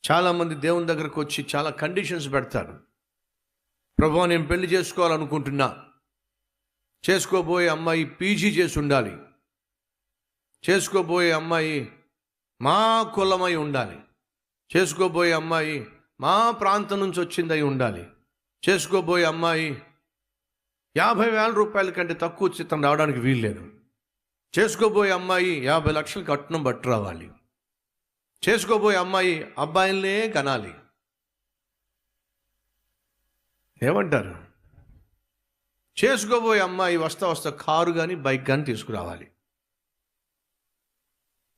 చాలామంది దేవుని దగ్గరకు వచ్చి చాలా కండిషన్స్ పెడతారు. ప్రభువా, నేను పెళ్లి చేసుకోవాలనుకుంటున్నా, చేసుకోబోయే అమ్మాయి పీజీ చేసి ఉండాలి, చేసుకోబోయే అమ్మాయి మా కులమై ఉండాలి, చేసుకోబోయే అమ్మాయి మా ప్రాంతం నుంచి వచ్చిందై ఉండాలి, చేసుకోబోయే అమ్మాయి 50,000 రూపాయల కంటే తక్కువ చిత్తం రావడానికి వీల్లేదు, చేసుకోబోయే అమ్మాయి 50 లక్షలు కట్నం బట్టి రావాలి, చేసుకోబోయే అమ్మాయి అబ్బాయిలనే కనాలి. ఏమంటారు? చేసుకోబోయే అమ్మాయి వస్తా కారు కానీ బైక్ కానీ తీసుకురావాలి.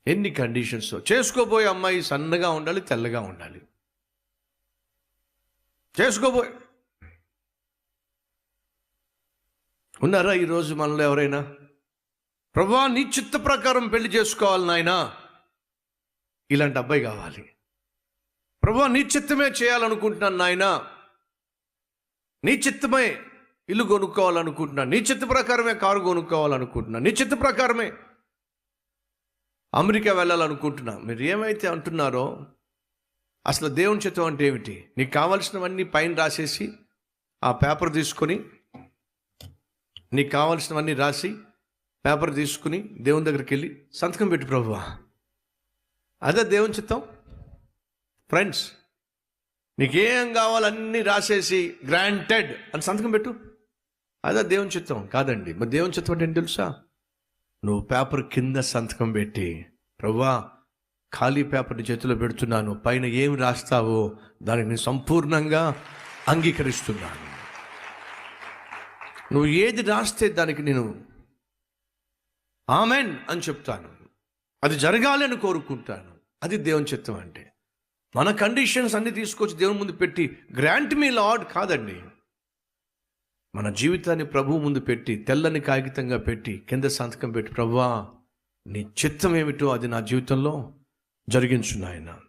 ఎన్ని కండిషన్స్! చేసుకోబోయే అమ్మాయి సన్నగా ఉండాలి, తెల్లగా ఉండాలి. చేసుకోబోయే ఉన్నారా ఈరోజు మనలో ఎవరైనా, ప్రభువా నీ చిత్త ప్రకారం పెళ్లి చేసుకోవాలి నాయనా, ఇలాంటి అబ్బాయి కావాలి, ప్రభువా నీ చిత్తమే చేయాలనుకుంటున్నాను నాయనా, నీ చిత్తమే ఇల్లు కొనుక్కోవాలనుకుంటున్నాను, నీ చిత్త ప్రకారమే కారు కొనుక్కోవాలనుకుంటున్నాను, నీ చిత్త ప్రకారమే అమెరికా వెళ్ళాలనుకుంటున్నా. మీరు ఏమైతే అంటున్నారో అసలు దేవుని చిత్తం అంటే ఏమిటి? నీకు కావాల్సినవన్నీ పైన రాసేసి ఆ పేపర్ తీసుకొని, నీకు కావాల్సినవన్నీ రాసి పేపర్ తీసుకుని దేవుని దగ్గరికి వెళ్ళి సంతకం పెట్టు ప్రభువా, అదే దేవుని చిత్తం. ఫ్రెండ్స్, నీకేం కావాలన్నీ రాసేసి గ్రాంటెడ్ అని సంతకం పెట్టు, అదే దేవుని చిత్తం కాదండి. మరి దేవుని చిత్తం అంటే ఏంటి తెలుసా? నువ్వు పేపర్ కింద సంతకం పెట్టి, ప్రభువా ఖాళీ పేపర్ని చేతిలో పెడుతున్నాను, పైన ఏమి రాస్తావో దానికి నేను సంపూర్ణంగా అంగీకరిస్తున్నాను. నువ్వు ఏది రాస్తే దానికి నేను ఆమెన్ అని చెప్తాను, అది జరగాలి అని కోరుకుంటాను. అది దేవుని చిత్తం అంటే. మన కండిషన్స్ అన్ని తీసుకొచ్చి దేవుని ముందు పెట్టి గ్రాంట్ మీ లార్డ్ కాదండి. మన జీవితాన్ని ప్రభువు ముందు పెట్టి తెల్లని కాగితంగా పెట్టి కింద సంతకం పెట్టి, ప్రభువా నీ చిత్తం ఏమిటో అది నా జీవితంలో జరిగించు నాయనా.